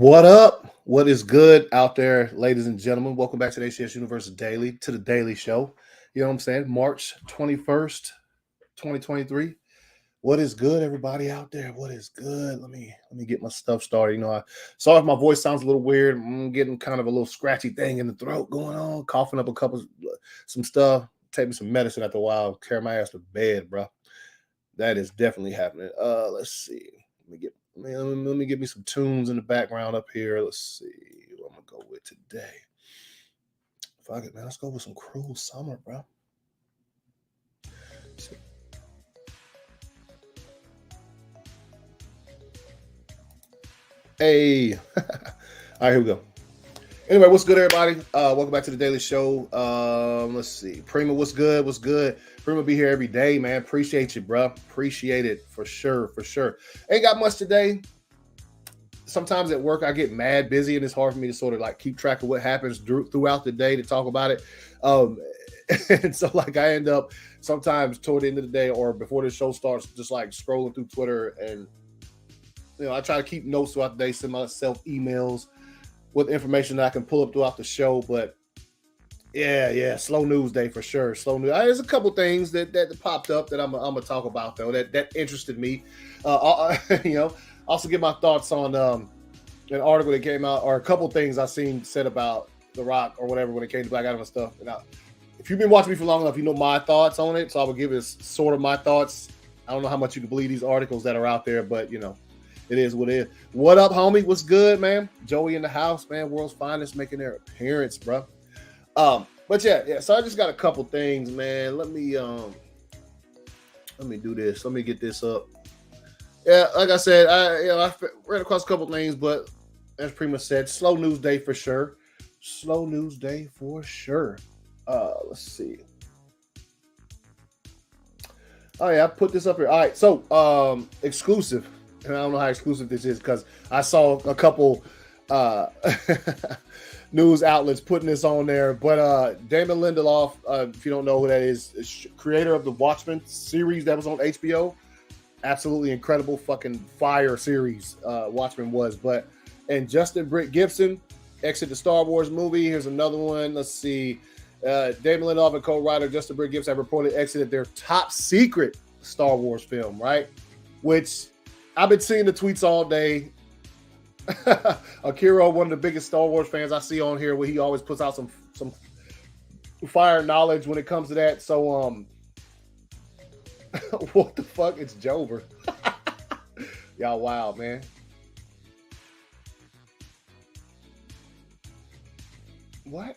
What up? What is good out there, ladies and gentlemen? Welcome back to the ACS Universe Daily, to the Daily Show. You know what I'm saying? March 21st, 2023. What is good, everybody out there? What is good? Let me get my stuff started. Sorry if my voice sounds a little weird. I'm getting kind of a little scratchy thing in the throat going on, coughing up some stuff. Take me some medicine after a while, carry my ass to bed, bro. That is definitely happening. Let's see. Let me get me some tunes in the background up here. Let's see what I'm gonna go with today. Fuck it, man. Let's go with some Cruel Summer, bro. Hey. All right, here we go. Anyway, what's good, everybody? Welcome back to the Daily Show. Let's see. Prima, what's good? What's good? Prima be here every day, man. Appreciate you, bro. Appreciate it for sure, for sure. Ain't got much today. Sometimes at work I get mad busy, and it's hard for me to sort of like keep track of what happens throughout the day to talk about it. And so like I end up sometimes toward the end of the day or before the show starts, just like scrolling through Twitter, and I try to keep notes throughout the day, send myself emails with information that I can pull up throughout the show. But yeah, slow news day for sure. Slow news. There's a couple things that popped up that I'm gonna talk about though that interested me. Also get my thoughts on an article that came out, or a couple things I seen said about The Rock or whatever when it came to Black Adam and stuff. And if you've been watching me for long enough, you know my thoughts on it. So I will give it sort of my thoughts. I don't know how much you can believe these articles that are out there, but it is what it is. What up, homie? What's good, man? Joey in the house, man. World's Finest making their appearance, bro. But yeah. So I just got a couple things, man. Let me do this. Let me get this up. Yeah, like I said, I ran across a couple things, but as Prima said, slow news day for sure. Slow news day for sure. Let's see. Oh yeah, I put this up here. All right, so exclusive. And I don't know how exclusive this is because I saw a couple news outlets putting this on there. But Damon Lindelof, if you don't know who that is creator of the Watchmen series that was on HBO. Absolutely incredible fucking fire series Watchmen was. And Justin Britt Gibson exit the Star Wars movie. Here's another one. Let's see. Damon Lindelof and co-writer Justin Britt Gibson have reportedly exited their top secret Star Wars film, right? Which I've been seeing the tweets all day. Akira, one of the biggest Star Wars fans I see on here, where he always puts out some fire knowledge when it comes to that. So what the fuck? It's Jover. Y'all wild, man. What?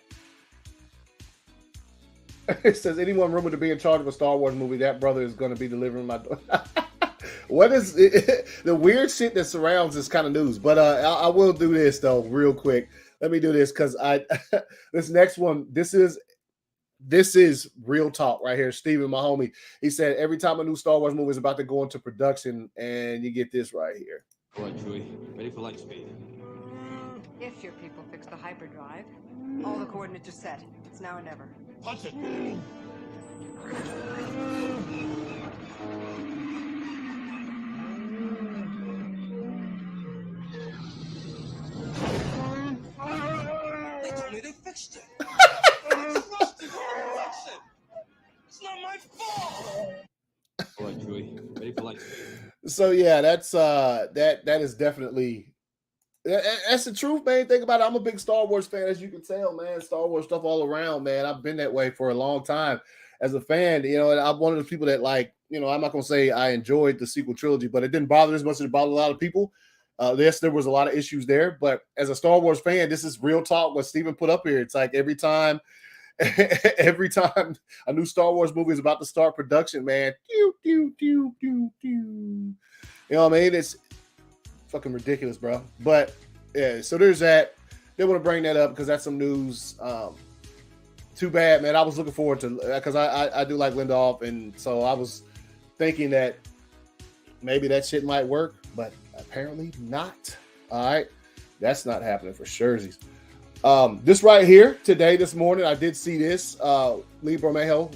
It says anyone rumored to be in charge of a Star Wars movie, that brother is going to be delivering my door. What is it? The weird shit that surrounds this kind of news? But I will do this though, real quick. Let me do this because this next one, this is real talk right here. Steven, my homie, he said every time a new Star Wars movie is about to go into production, and you get this right here. All right, Chewie, ready for light speed. If your people fix the hyperdrive, all the coordinates are set. It's now or never. Punch it! They told me they fixed it. It's not my fault. All right, Chewie, ready for light speed. So yeah, that's that is definitely that's the truth, man. Think about it. I'm a big Star Wars fan, as you can tell, man. Star Wars stuff all around, man. I've been that way for a long time as a fan, and I'm one of the people that I'm not gonna say I enjoyed the sequel trilogy, but it didn't bother as much as it bothered a lot of people. Yes, there was a lot of issues there, but as a Star Wars fan, this is real talk. What Steven put up here, it's like every time a new Star Wars movie is about to start production, man, you know what I mean? It's fucking ridiculous, bro. But yeah, so there's that. They want to bring that up because that's some news. Too bad, man. I was looking forward to, because I do like Lindelof, and so I was thinking that maybe that shit might work, but apparently not. All right, that's not happening for surezies. This right here today, this morning, I did see this. Lee Bermejo,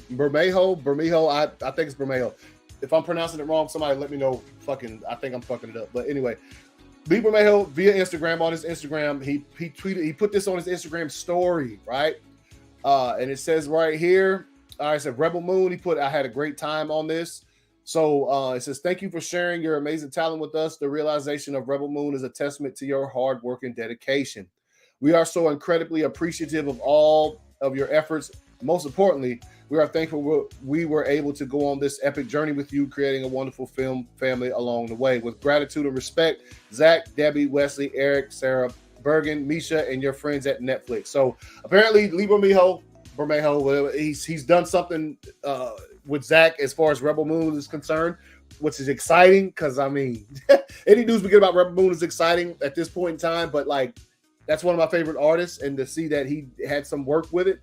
I think it's Bermejo. If I'm pronouncing it wrong, somebody let me know. I think I'm fucking it up. But anyway, Lee Bermejo via Instagram on his Instagram. He tweeted. He put this on his Instagram story, right? And it says right here. I said Rebel Moon. He put, I had a great time on this. So it says, thank you for sharing your amazing talent with us. The realization of Rebel Moon is a testament to your hard work and dedication. We are so incredibly appreciative of all of your efforts. Most importantly, we are thankful we were able to go on this epic journey with you, creating a wonderful film family along the way. With gratitude and respect, Zach, Debbie, Wesley, Eric, Sarah, Bergen, Misha, and your friends at Netflix. So apparently, Lee Bermejo, he's done something with Zach as far as Rebel Moon is concerned, which is exciting because, I mean, any news we get about Rebel Moon is exciting at this point in time, but, like, that's one of my favorite artists, and to see that he had some work with it,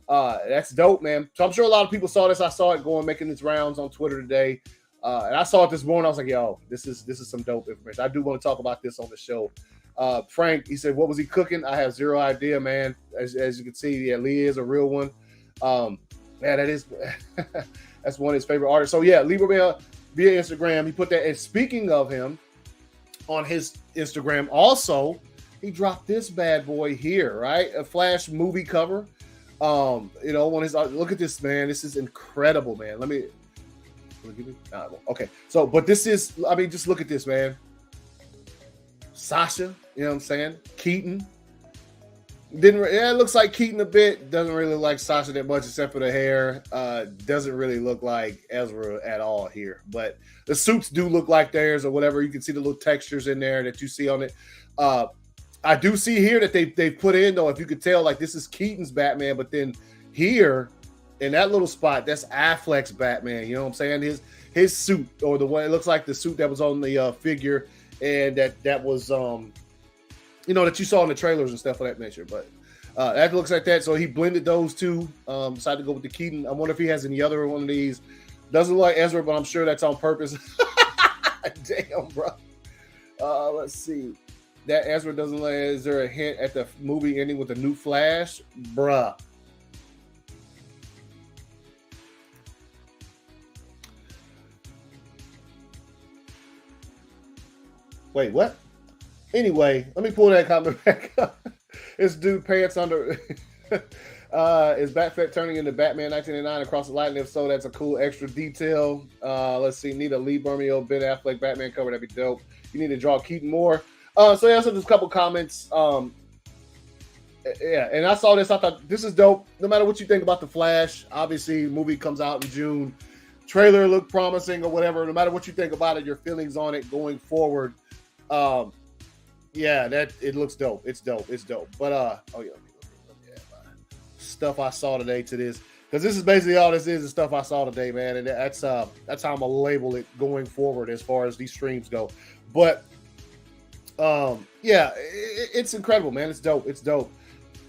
that's dope, man. So I'm sure a lot of people saw this. I saw it making its rounds on Twitter today, and I saw it this morning. I was like, yo, this is some dope information. I do want to talk about this on the show. Frank, he said, what was he cooking? I have zero idea, man. As you can see, yeah, Lee is a real one. Man, that is that's one of his favorite artists. So yeah, Lee Bermejo via Instagram, he put that. And speaking of him, on his Instagram also, he dropped this bad boy here, right? A Flash movie cover. One his, look at this, man. This is incredible, man. Let me give it. Okay, so but this is, I mean, just look at this, man. Sasha, you know what I'm saying? Keaton. It looks like Keaton a bit. Doesn't really look like Sasha that much except for the hair. Doesn't really look like Ezra at all here. But the suits do look like theirs or whatever. You can see the little textures in there that you see on it. I do see here that they put in, though, if you could tell, like, this is Keaton's Batman, but then here in that little spot, that's Affleck's Batman. You know what I'm saying? His suit, or the way it looks like the suit that was on the figure, and that was that you saw in the trailers and stuff of that nature. But that looks like that. So he blended those two. Decided to go with the Keaton. I wonder if he has any other one of these. Doesn't look like Ezra, but I'm sure that's on purpose. Damn, bro. Let's see. That Ezra doesn't look. Is there a hint at the movie ending with a new Flash? Bruh. Wait, what? Anyway, let me pull that comment back up. This dude pants under. Is Batfleck turning into Batman 1989 across the light? And if so, that's a cool extra detail. Let's see. Need a Lee Bermejo, Ben Affleck Batman cover. That'd be dope. You need to draw Keaton more. So there's a couple comments. Yeah, and I saw this. I thought this is dope. No matter what you think about the Flash, obviously, the movie comes out in June. Trailer looked promising or whatever. No matter what you think about it, your feelings on it going forward. Yeah, that it looks dope. It's dope. But stuff I saw today to this, because this is basically all this is stuff I saw today, man. And that's how I'm gonna label it going forward as far as these streams go. But it's incredible, man. It's dope.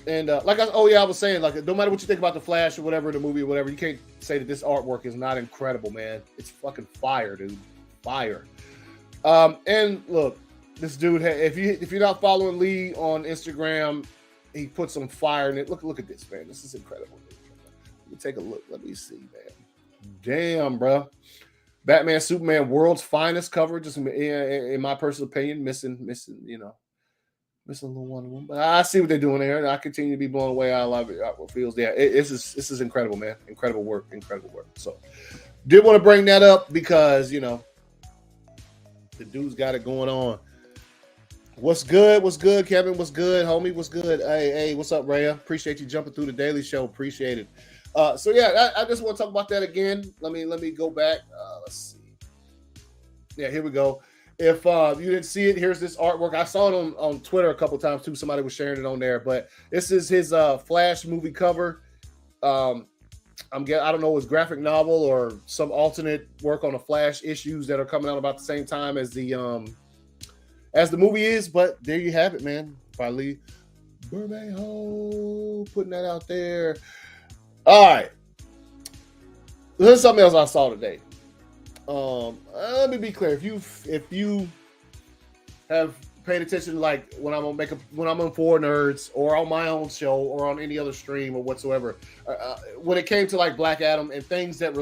And I was saying, like, no matter what you think about the Flash or whatever, the movie or whatever, you can't say that this artwork is not incredible, man. It's fucking fire, dude. Fire. And look, this dude, if you're not following Lee on Instagram, he put some fire in it. Look at this, man. This is incredible. Let me take a look. Let me see, man. Damn, bro. Batman, Superman, world's finest cover. Just in my personal opinion, missing, missing a little Wonder Woman. But I see what they're doing there, and I continue to be blown away. I love it. What feels, yeah. This is incredible, man. Incredible work. So, did want to bring that up because the dude's got it going on. What's good? Kevin? What's good, homie? What's good? Hey, what's up, Raya? Appreciate you jumping through the Daily Show. Appreciate it. So yeah, I just want to talk about that again. Let me go back. Let's see. Yeah, here we go. If you didn't see it, here's this artwork. I saw it on Twitter a couple times too. Somebody was sharing it on there, but this is his Flash movie cover. I don't know, it's graphic novel or some alternate work on the Flash issues that are coming out about the same time as the movie is. But there you have it, man. By Lee Bermejo, putting that out there. All right. There's something else I saw today. Let me be clear. If you have paid attention, like when I'm on Four Nerds or on my own show or on any other stream or whatsoever, when it came to like Black Adam and things that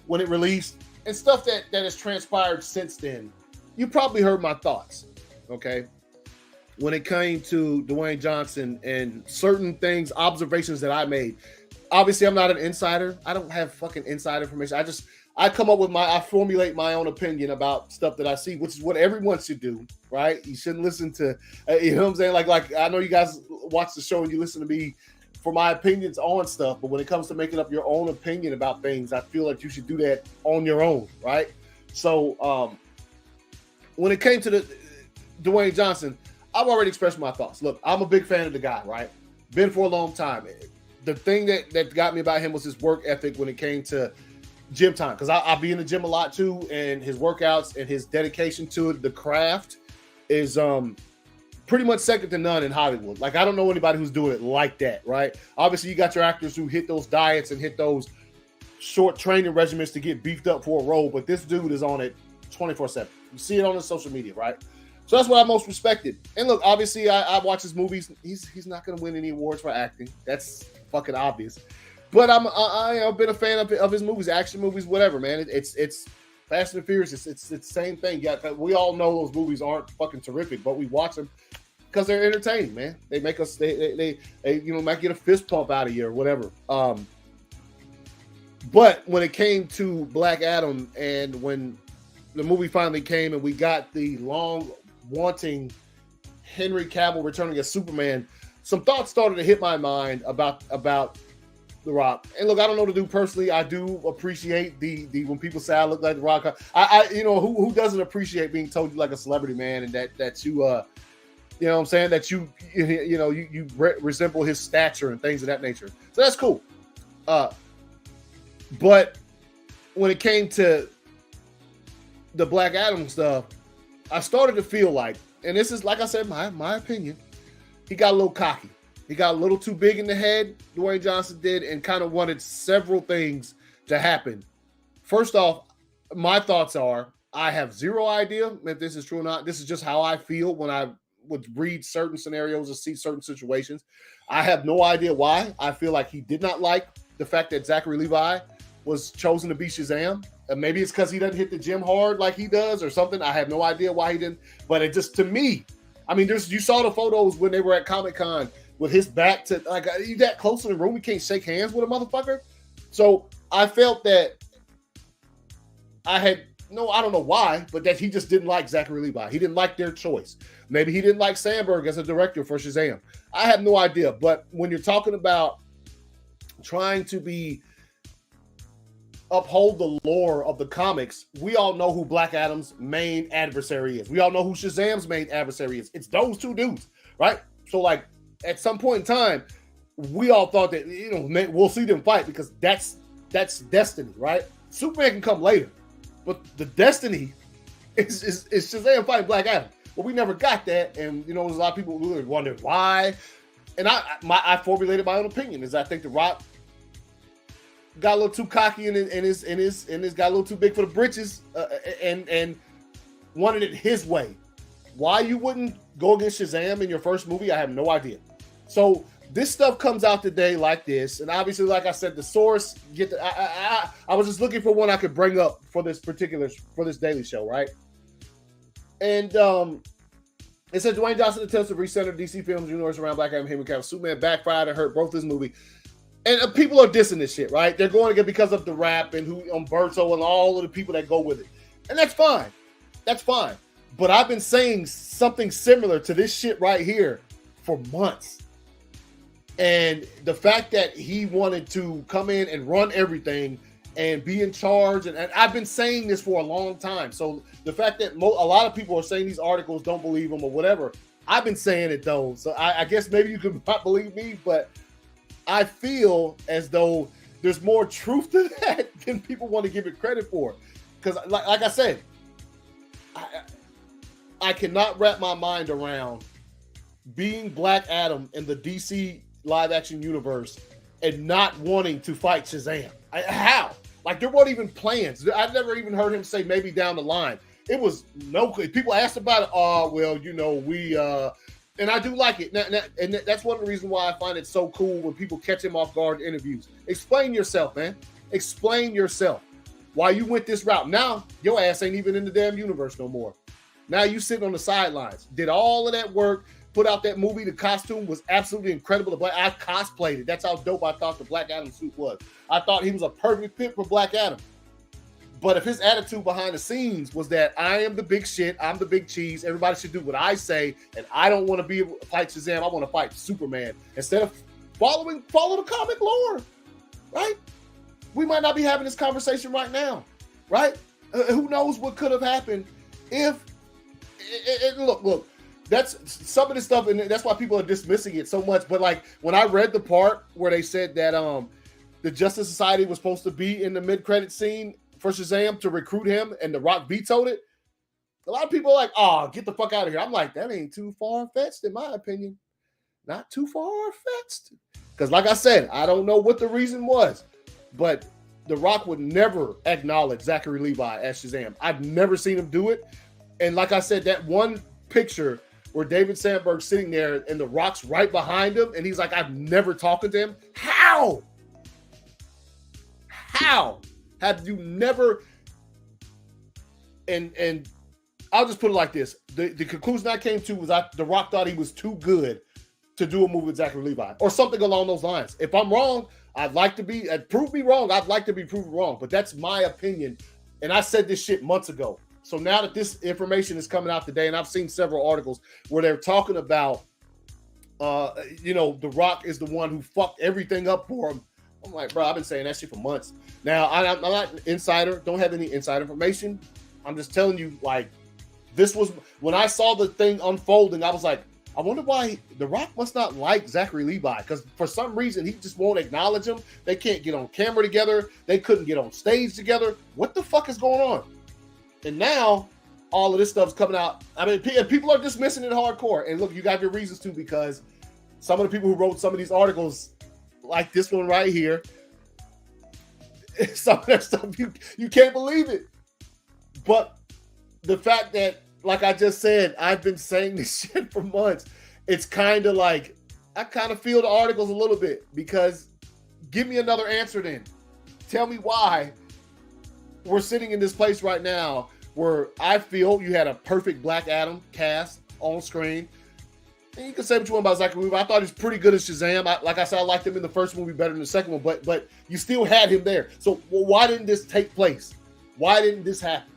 when it released and stuff that has transpired since then, you probably heard my thoughts. okay, when it came to Dwayne Johnson and certain things, observations that I made. Obviously, I'm not an insider. I don't have fucking inside information. I come up with I formulate my own opinion about stuff that I see, which is what everyone should do, right? You shouldn't listen to, you know what I'm saying? Like I know you guys watch the show and you listen to me for my opinions on stuff, but when it comes to making up your own opinion about things, I feel like you should do that on your own, right? So when it came to the Dwayne Johnson, I've already expressed my thoughts. Look, I'm a big fan of the guy, right? Been for a long time. The thing that got me about him was his work ethic when it came to gym time, because I'll be in the gym a lot too, and his workouts and his dedication to it, the craft, is pretty much second to none in Hollywood. Like, I don't know anybody who's doing it like that, right? Obviously, you got your actors who hit those diets and hit those short training regimens to get beefed up for a role, but this dude is on it 24/7. You see it on his social media, right? So that's what I most respected. And look, obviously, I watch his movies. He's not going to win any awards for acting. That's fucking obvious. But I've been a fan of his movies, action movies, whatever, man. It's Fast and Furious. It's the same thing. Yeah, we all know those movies aren't fucking terrific, but we watch them because they're entertaining, man. They make us they might get a fist pump out of you or whatever. But when it came to Black Adam, and when the movie finally came and we got the long wanting Henry Cavill returning as Superman, some thoughts started to hit my mind about The Rock. And look, I don't know the dude personally. I do appreciate the when people say I look like The Rock. I who doesn't appreciate being told you like a celebrity, man, and that you you know what I'm saying, that you resemble his stature and things of that nature. So that's cool. But when it came to the Black Adam stuff, I started to feel like, and this is, like I said, my opinion, he got a little cocky. He got a little too big in the head, Dwayne Johnson did, and kind of wanted several things to happen. First off, my thoughts are, I have zero idea if this is true or not. This is just how I feel when I would read certain scenarios or see certain situations. I have no idea why. I feel like he did not like the fact that Zachary Levi was chosen to be Shazam. Maybe it's because he doesn't hit the gym hard like he does or something. I have no idea why he didn't. But it just, to me, I mean, you saw the photos when they were at Comic-Con with his back to, like, you that close in the room, you can't shake hands with a motherfucker. So I felt that I don't know why, but that he just didn't like Zachary Levi. He didn't like their choice. Maybe he didn't like Sandberg as a director for Shazam. I have no idea. But when you're talking about trying to uphold the lore of the comics, we all know who Black Adam's main adversary is. We all know who Shazam's main adversary is. It's those two dudes, right? So, like, at some point in time, we all thought that, we'll see them fight because that's destiny, right? Superman can come later, but the destiny is Shazam fighting Black Adam. Well, we never got that, and there's a lot of people who wondered why. And I formulated my own opinion. Is I think The Rock got a little too cocky and got a little too big for the britches, and wanted it his way. Why you wouldn't go against Shazam in your first movie, I have no idea. So this stuff comes out today like this, and obviously, like I said, the source. I was just looking for one I could bring up for this daily show, right? And it said Dwayne Johnson attempts to recenter DC Films universe around Black Adam, Henry Cavill, Superman backfired and hurt both his movie. And people are dissing this shit, right? They're going again because of the rap and Umberto and all of the people that go with it, and that's fine. That's fine. But I've been saying something similar to this shit right here for months. And the fact that he wanted to come in and run everything and be in charge, and I've been saying this for a long time. So the fact that a lot of people are saying these articles don't believe him or whatever, I've been saying it though. So I guess maybe you could not believe me, but I feel as though there's more truth to that than people want to give it credit for. Because like I said, I cannot wrap my mind around being Black Adam in the DC live action universe and not wanting to fight Shazam. How? Like, there weren't even plans. I've never even heard him say maybe down the line. It was no. People asked about it. Oh, well, we and I do like it. And that's one of the reasons why I find it so cool when people catch him off guard in interviews. Explain yourself, man. Explain yourself. Why you went this route. Now, your ass ain't even in the damn universe no more. Now you sitting on the sidelines. Did all of that work, put out that movie. The costume was absolutely incredible. I cosplayed it. That's how dope I thought the Black Adam suit was. I thought he was a perfect fit for Black Adam. But if his attitude behind the scenes was that I am the big shit, I'm the big cheese, everybody should do what I say, and I don't want to be fight Shazam, I want to fight Superman. Instead of follow the comic lore, right? We might not be having this conversation right now, right? Who knows what could have happened if look, that's some of this stuff, and that's why people are dismissing it so much. But like when I read the part where they said that the Justice Society was supposed to be in the mid-credit scene for Shazam to recruit him, and The Rock vetoed it, a lot of people are like, oh, get the fuck out of here. I'm like, that ain't too far-fetched in my opinion. Not too far-fetched. Because like I said, I don't know what the reason was, but The Rock would never acknowledge Zachary Levi as Shazam. I've never seen him do it. And like I said, that one picture where David Sandberg's sitting there and The Rock's right behind him, and he's like, I've never talked to him. How? Have you never? And I'll just put it like this: the conclusion I came to was The Rock thought he was too good to do a movie with Zachary Levi or something along those lines. If I'm wrong, I'd like to be prove me wrong. I'd like to be proven wrong, but that's my opinion. And I said this shit months ago. So now that this information is coming out today, and I've seen several articles where they're talking about, The Rock is the one who fucked everything up for him. I'm like, bro, I've been saying that shit for months. Now, I'm not an insider, don't have any inside information. I'm just telling you, like, this was, when I saw the thing unfolding, I was like, I wonder why The Rock must not like Zachary Levi, because for some reason, he just won't acknowledge him. They can't get on camera together. They couldn't get on stage together. What the fuck is going on? And now, all of this stuff's coming out. I mean, people are dismissing it hardcore. And look, you got your reasons to, because some of the people who wrote some of these articles, like this one right here, some of that stuff, you can't believe it. But the fact that, like I just said, I've been saying this shit for months, it's kind of like, I kind of feel the articles a little bit, because give me another answer then. Tell me why we're sitting in this place right now where I feel you had a perfect Black Adam cast on screen. And you can say what you want about Zachary Levi. I thought he was pretty good as Shazam. Like I said, I liked him in the first movie better than the second one, but you still had him there. So why didn't this take place? Why didn't this happen?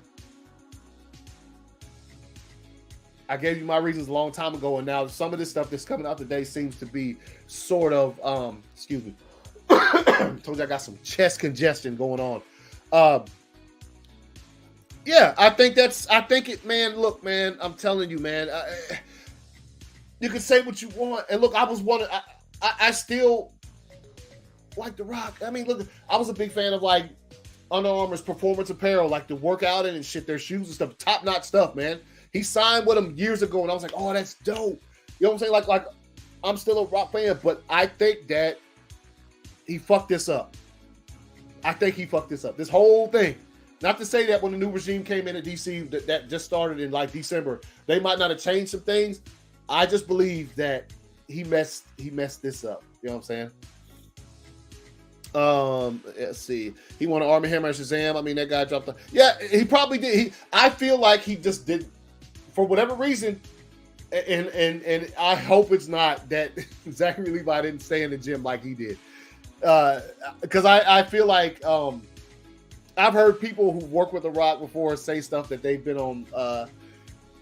I gave you my reasons a long time ago, and now some of this stuff that's coming out today seems to be sort of, excuse me. Told you I got some chest congestion going on. Yeah, I think it, man. Look, man, I'm telling you, man. You can say what you want, and look, I still like The Rock. I mean, look, I was a big fan of like Under Armour's performance apparel, like the workout and shit, their shoes and stuff, top notch stuff, man. He signed with them years ago, and I was like, oh, that's dope. You know what I'm saying? Like I'm still a Rock fan, but I think that he fucked this up. This whole thing. Not to say that when the new regime came in at DC, that just started in like December, they might not have changed some things. I just believe that he messed this up. You know what I'm saying? Let's see. He won an Arm & Hammer and Shazam. I mean, that guy dropped. Yeah, he probably did. I feel like he just did, for whatever reason. And I hope it's not that Zachary Levi didn't stay in the gym like he did. Because I feel like I've heard people who work with The Rock before say stuff that they've been on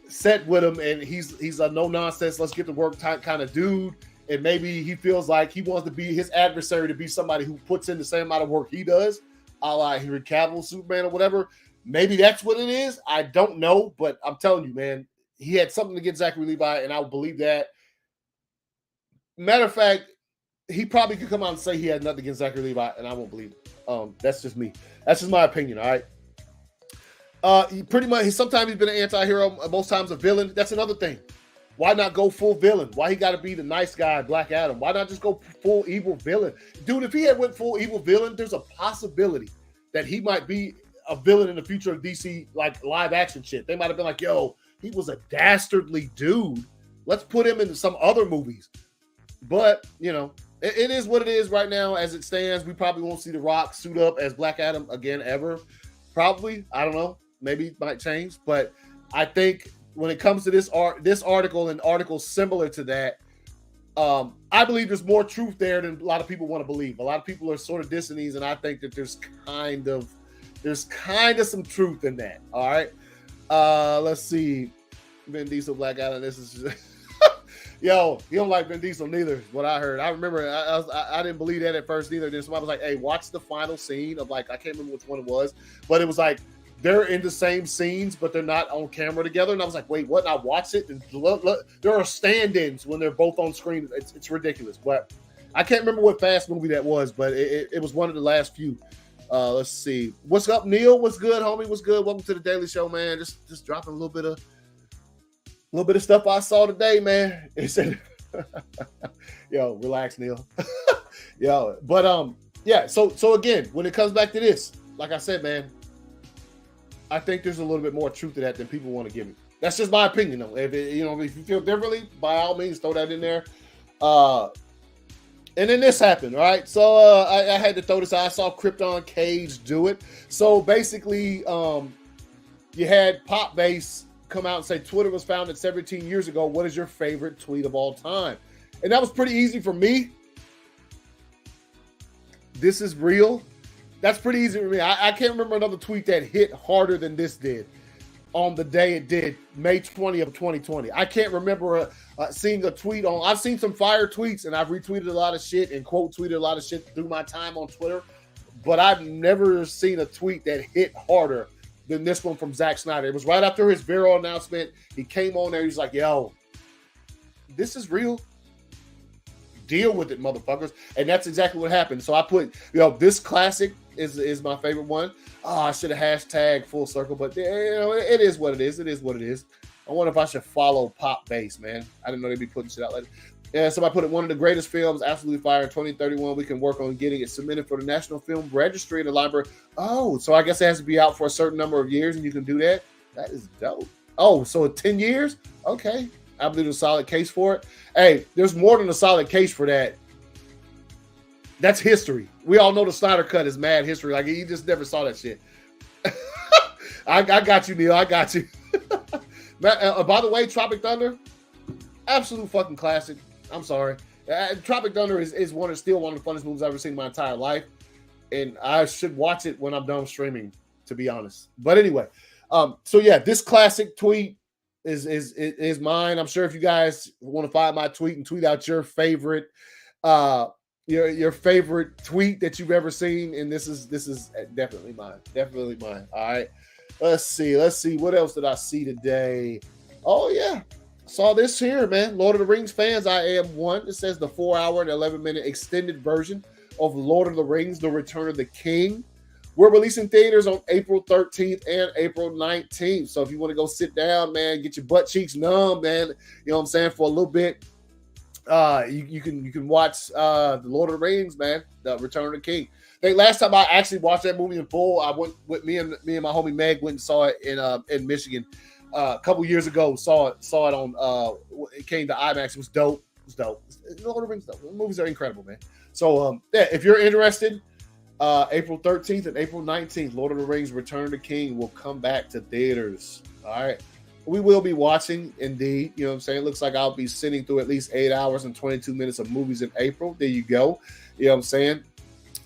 set with him, and he's a no nonsense, let's get to work kind of dude, and maybe he feels like he wants to be his adversary, to be somebody who puts in the same amount of work he does, a la Henry Cavill, Superman, or whatever. Maybe that's what it is. I don't know, but I'm telling you, man, he had something against Zachary Levi, and I would believe that. Matter of fact, he probably could come out and say he had nothing against Zachary Levi, and I won't believe it. That's just me. That's just my opinion, all right? He pretty much, sometimes he's been an anti-hero, most times a villain. That's another thing. Why not go full villain? Why he got to be the nice guy, Black Adam? Why not just go full evil villain? Dude, if he had went full evil villain, there's a possibility that he might be a villain in the future of DC, like live action shit. They might have been like, yo, he was a dastardly dude. Let's put him into some other movies. But, you know, it is what it is right now as it stands. We probably won't see The Rock suit up as Black Adam again ever. Probably. I don't know. Maybe it might change. But I think when it comes to this article and articles similar to that, I believe there's more truth there than a lot of people want to believe. A lot of people are sort of dissing these, and I think that there's kind of some truth in that. All right. Let's see. Vin Diesel, Black Adam. This is just yo, you don't like Vin Diesel neither, is what I heard. I remember I didn't believe that at first either. Then somebody was like, hey, watch the final scene of, like, I can't remember which one it was, but it was like they're in the same scenes, but they're not on camera together. And I was like, wait, what? And I watched it. And look, there are stand-ins when they're both on screen. It's ridiculous. But I can't remember what Fast movie that was, but it was one of the last few. Let's see. What's up, Neil? What's good, homie? What's good? Welcome to the Daily Show, man. Just dropping a little bit of stuff I saw today, man. It said, yo, relax, Neil. Yo, but yeah. So again, when it comes back to this, like I said, man, I think there's a little bit more truth to that than people want to give me. That's just my opinion, though. If you feel differently, by all means, throw that in there. And then this happened, all right? So I had to throw this out. I saw Krypton Cage do it. So basically, you had Pop Base come out and say Twitter was founded 17 years ago. What is your favorite tweet of all time? And that was pretty easy for me. This is real. That's pretty easy for me. I can't remember another tweet that hit harder than this did on the day it did, May 20th of 2020. I can't remember seeing a tweet on. I've seen some fire tweets, and I've retweeted a lot of shit and quote tweeted a lot of shit through my time on Twitter, but I've never seen a tweet that hit harder than this one from Zack Snyder. It was right after his Vero announcement. He came on there. He's like, yo, this is real. Deal with it, motherfuckers. And that's exactly what happened. So I put, this classic is my favorite one. Oh, I should have hashtag full circle, but it is what it is. It is what it is. I wonder if I should follow Pop Base, man. I didn't know they'd be putting shit out later. Yeah, somebody put it, one of the greatest films, absolutely fire, in 2031. We can work on getting it submitted for the National Film Registry in the library. Oh, so I guess it has to be out for a certain number of years, and you can do that? That is dope. Oh, so 10 years? Okay. I believe there's a solid case for it. Hey, there's more than a solid case for that. That's history. We all know the Snyder Cut is mad history. Like, you just never saw that shit. I got you, Neil. I got you. By the way, Tropic Thunder, absolute fucking classic. I'm sorry. Tropic Thunder is still one of the funnest movies I've ever seen in my entire life. And I should watch it when I'm done streaming, to be honest. But anyway, so yeah, this classic tweet is mine. I'm sure if you guys want to find my tweet and tweet out your favorite your favorite tweet that you've ever seen, and this is definitely mine. Definitely mine. All right. Let's see. What else did I see today? Oh yeah. Saw this here, man. Lord of the Rings fans, I am one. It says the 4-hour and 11-minute extended version of Lord of the Rings, The Return of the King. We're releasing theaters on April 13th and April 19th. So if you want to go sit down, man, get your butt cheeks numb, man, you know what I'm saying, for a little bit, you can watch the Lord of the Rings, man, The Return of the King. I think last time I actually watched that movie in full, I went with me and my homie Meg went and saw it in Michigan a couple years ago. Saw it on it came to IMAX. It was dope. Lord of the Rings dope. The movies are incredible, man. So yeah, if you're interested, April 13th and April 19th, Lord of the Rings Return of the King will come back to theaters. All right. We will be watching, indeed. You know what I'm saying? It looks like I'll be sitting through at least 8 hours and 22 minutes of movies in April. There you go. You know what I'm saying?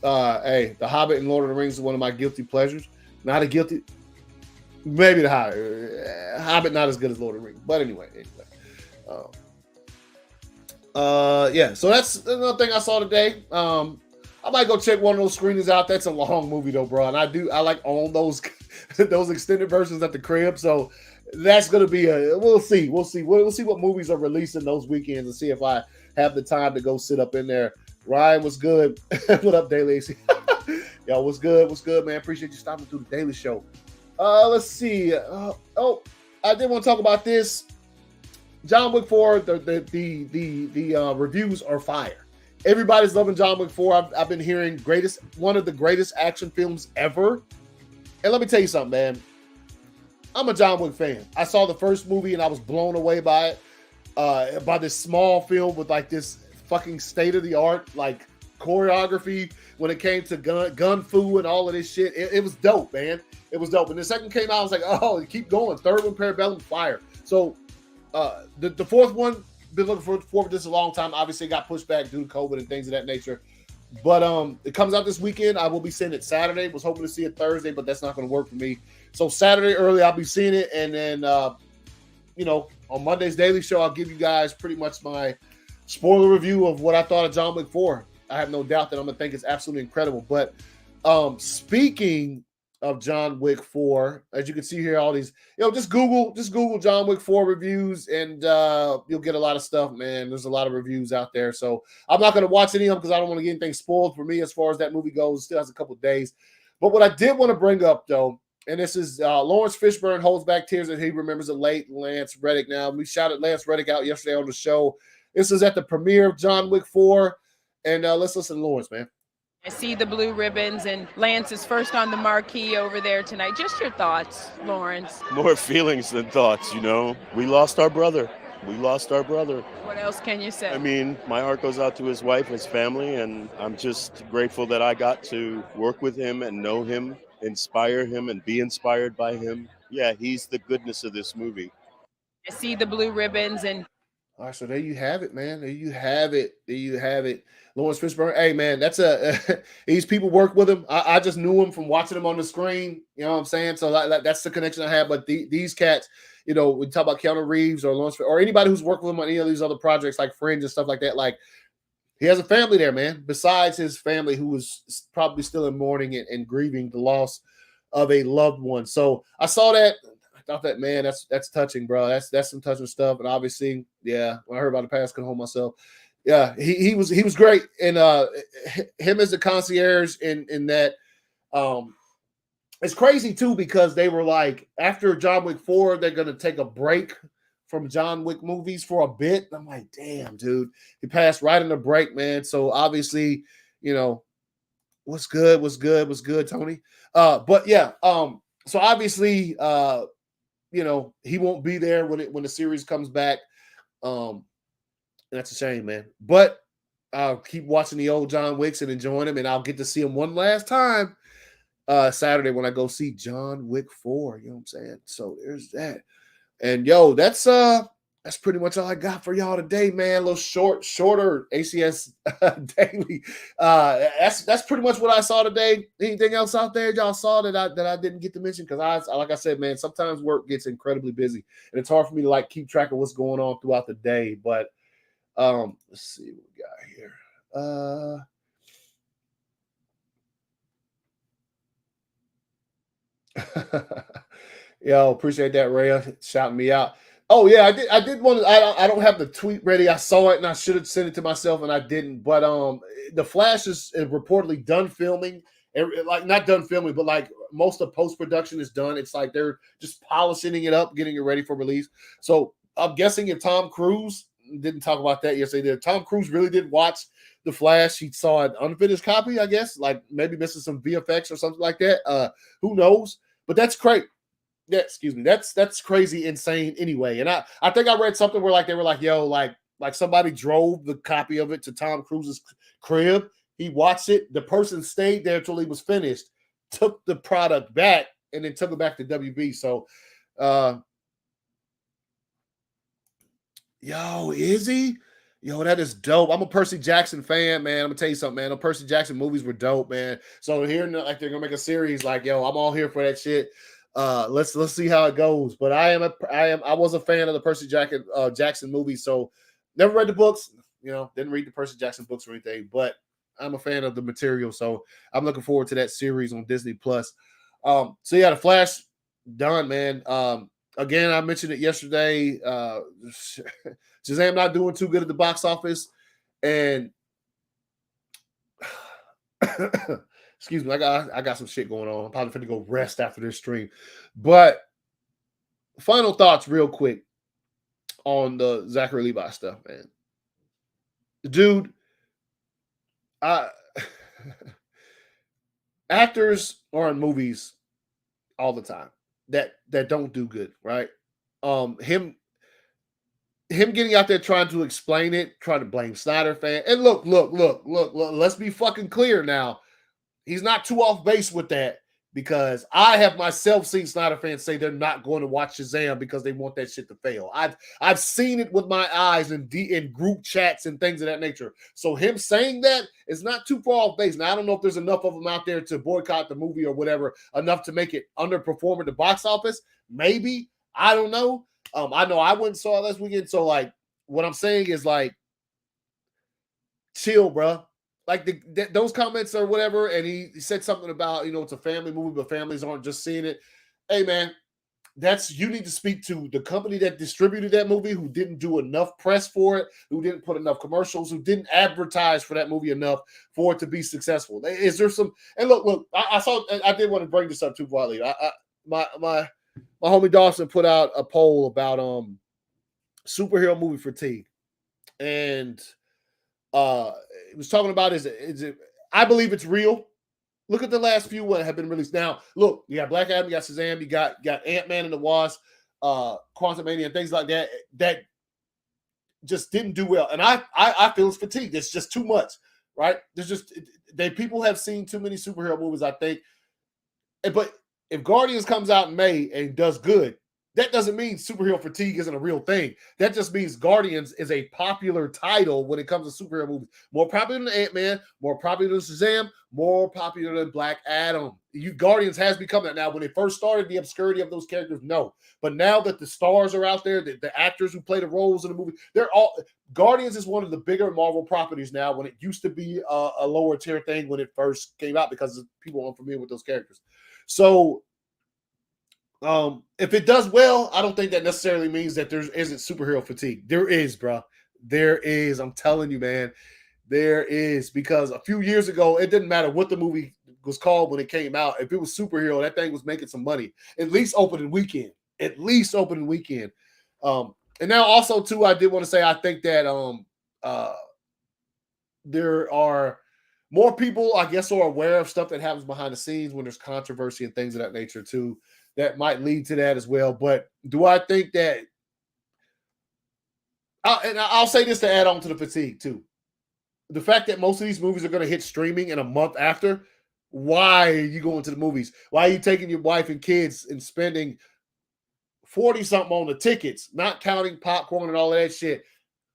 Hey, The Hobbit and Lord of the Rings is one of my guilty pleasures. Maybe The Hobbit. Hobbit not as good as Lord of the Rings. But anyway. Yeah, so that's another thing I saw today. I might go check one of those screenings out. That's a long movie though, bro. And I like own those those extended versions at the crib. So that's gonna be we'll see what movies are releasing those weekends and see if I have the time to go sit up in there. Ryan, what's good? What up, Daily AC? Yo, what's good, man? Appreciate you stopping through the Daily Show. Let's see. I did want to talk about this. John Wick 4. The reviews are fire. Everybody's loving John Wick 4. I've been hearing one of the greatest action films ever. And let me tell you something, man. I'm a John Wick fan. I saw the first movie and I was blown away by it. By this small film with like this fucking state-of-the-art like choreography when it came to gun fu and all of this shit. It was dope, man. It was dope. And the second came out, I was like, oh, keep going. Third one, Parabellum, fire. So the fourth one, been looking for this a long time. Obviously, it got pushed back due to COVID and things of that nature. But it comes out this weekend. I will be seeing it Saturday. Was hoping to see it Thursday, but that's not going to work for me. So Saturday early, I'll be seeing it, and then on Monday's Daily Show, I'll give you guys pretty much my spoiler review of what I thought of John Wick 4. I have no doubt that I'm going to think it's absolutely incredible. But speaking of John Wick 4, as you can see here, all these, just Google John Wick 4 reviews, and you'll get a lot of stuff, man. There's a lot of reviews out there. So I'm not going to watch any of them because I don't want to get anything spoiled for me as far as that movie goes. It still has a couple of days. But what I did want to bring up, though, and this is Lawrence Fishburne holds back tears as he remembers the late Lance Reddick. Now, we shouted Lance Reddick out yesterday on the show. This is at the premiere of John Wick 4. And let's listen to Lawrence, man. I see the blue ribbons, and Lance is first on the marquee over there tonight. Just your thoughts, Lawrence. More feelings than thoughts, We lost our brother. What else can you say? I mean, my heart goes out to his wife, his family, and I'm just grateful that I got to work with him and know him, inspire him, and be inspired by him. Yeah, he's the goodness of this movie. I see the blue ribbons, and all right, so there you have it, man. There you have it. Lawrence Fishburne. Hey, man, that's these people work with him. I just knew him from watching him on the screen. You know what I'm saying? So that's the connection I have. But these cats, we talk about Keanu Reeves or Lawrence or anybody who's worked with him on any of these other projects like Fringe and stuff like that. Like, he has a family there, man, besides his family who was probably still in mourning and grieving the loss of a loved one. So I saw that. I thought that, man, that's touching, bro. That's some touching stuff. And obviously, yeah, when I heard about the past, couldn't hold myself. Yeah, he was great. And him as the concierge in that, it's crazy too, because they were like, after John Wick 4, they're gonna take a break from John Wick movies for a bit. I'm like, damn, dude, he passed right in the break, man. So obviously, what's good, Tony. But yeah, so obviously, he won't be there when the series comes back. That's a shame, man. But I'll keep watching the old John Wicks and enjoying them, and I'll get to see him one last time Saturday when I go see John Wick 4. You know what I'm saying? So there's that. And that's pretty much all I got for y'all today, man. A little shorter ACS daily. That's pretty much what I saw today. Anything else out there y'all saw that I didn't get to mention? Because like I said, man, sometimes work gets incredibly busy, and it's hard for me to keep track of what's going on throughout the day. But let's see what we got here. Yo, appreciate that, Rhea, shouting me out. Oh yeah, I did want to. I don't have the tweet ready. I saw it and I should have sent it to myself and I didn't. But the Flash is reportedly done filming. Not done filming, but most of post production is done. It's like they're just polishing it up, getting it ready for release. So I'm guessing if Tom Cruise didn't talk about that yesterday, if Tom Cruise really did watch the Flash, he saw an unfinished copy, I guess, maybe missing some VFX or something like that. Who knows? But that's great. Yeah, excuse me. That's crazy, insane anyway. And I think I read something where they were like, yo, like somebody drove the copy of it to Tom Cruise's crib. He watched it. The person stayed there until he was finished, took the product back, and then took it back to WB. So, is he? Yo, that is dope. I'm a Percy Jackson fan, man. I'm gonna tell you something, man. The Percy Jackson movies were dope, man. So hearing they're gonna make a series, I'm all here for that shit. Let's see how it goes. But I was a fan of the Percy Jackson movies, so never read the books, didn't read the Percy Jackson books or anything, but I'm a fan of the material, so I'm looking forward to that series on Disney Plus. So yeah, the Flash done, man. Again, I mentioned it yesterday. Shazam not doing too good at the box office, and excuse me, I got some shit going on. I'm probably going to go rest after this stream. But final thoughts real quick on the Zachary Levi stuff, man. Dude, actors are in movies all the time that don't do good, right? him getting out there trying to explain it, trying to blame Snyder fan. And look, let's be fucking clear now. He's not too off base with that, because I have myself seen Snyder fans say they're not going to watch Shazam because they want that shit to fail. I've seen it with my eyes in group chats and things of that nature. So him saying that is not too far off base. Now, I don't know if there's enough of them out there to boycott the movie or whatever, enough to make it underperform at the box office. Maybe. I don't know. I know I went and saw it last weekend. So, like, what I'm saying is, like, chill, bro. Like, those comments or whatever, and he said something about, it's a family movie, but families aren't just seeing it. Hey, man, you need to speak to the company that distributed that movie, who didn't do enough press for it, who didn't put enough commercials, who didn't advertise for that movie enough for it to be successful. Is there some? And look, I did want to bring this up too, Wally. My homie Dawson put out a poll about superhero movie fatigue, and it was talking about is it? I believe it's real. Look at the last few that have been released. Now, look, you got Black Adam, you got Shazam, you got Ant-Man and the Wasp, Quantumania, and things like that that just didn't do well. And I feel it's fatigued. It's just too much, right? People have seen too many superhero movies, I think. But if Guardians comes out in May and does good, that doesn't mean superhero fatigue isn't a real thing. That just means Guardians is a popular title when it comes to superhero movies. More popular than Ant-Man, more popular than Shazam, more popular than Black Adam. Guardians has become that. Now, when it first started, the obscurity of those characters, no. But now that the stars are out there, the actors who play the roles in the movie, Guardians is one of the bigger Marvel properties now, when it used to be a lower tier thing when it first came out, because people aren't familiar with those characters. So, if it does well, I don't think that necessarily means that there isn't superhero fatigue. There is, bro. There is. I'm telling you, man. There is. Because a few years ago, it didn't matter what the movie was called when it came out. If it was superhero, that thing was making some money. At least opening weekend. And now also, too, I did want to say, I think that there are more people, I guess, are aware of stuff that happens behind the scenes when there's controversy and things of that nature, too. That might lead to that as well. But do I think that, and I'll say this to add on to the fatigue too. The fact that most of these movies are going to hit streaming in a month after, why are you going to the movies? Why are you taking your wife and kids and spending 40-something on the tickets, not counting popcorn and all of that shit,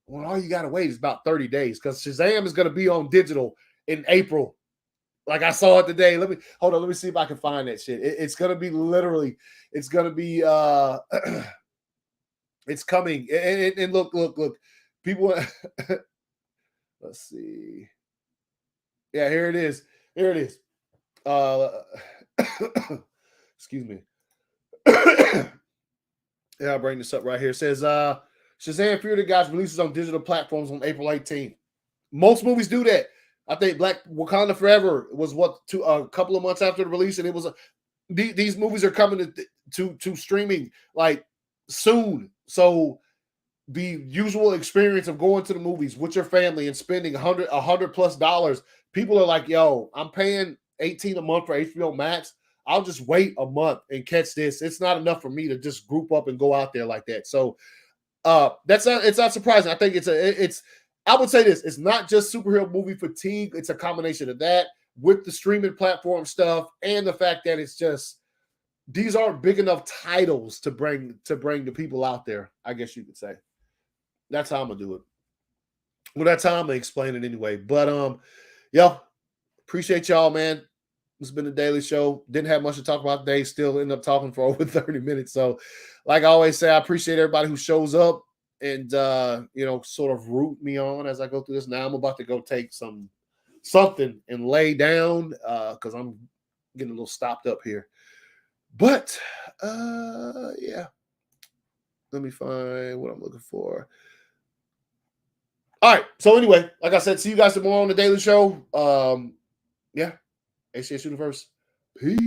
when all you got to wait is about 30 days? Because Shazam is going to be on digital in April. Like I saw it today. Let me see if I can find that shit. It's gonna be literally, it's gonna be it's coming. And look, people let's see. Yeah, here it is. Excuse me. Yeah, I'll bring this up right here. It says Shazam Fury of the Gods releases on digital platforms on April 18th. Most movies do that. I think Black Wakanda Forever was a couple of months after the release, and it was these movies are coming to streaming like soon. So the usual experience of going to the movies with your family and spending $100+ people are like, yo, I'm paying $18 a month for HBO Max. I'll just wait a month and catch this. It's not enough for me to just group up and go out there like that. So it's not surprising. I think I would say this, it's not just superhero movie fatigue. It's a combination of that with the streaming platform stuff and the fact that it's just, these aren't big enough titles to bring the people out there, I guess you could say. That's how I'm going to do it. Well, that's how I'm going to explain it anyway. But, appreciate y'all, man. It's been a daily show. Didn't have much to talk about today. Still end up talking for over 30 minutes. So, like I always say, I appreciate everybody who shows up and sort of root me on as I go through this. Now I'm about to go take something and lay down because I'm getting a little stopped up here. But yeah, let me find what I'm looking for. All right. So anyway, like I said, see you guys tomorrow on the Daily Show. ACS Universe. Peace.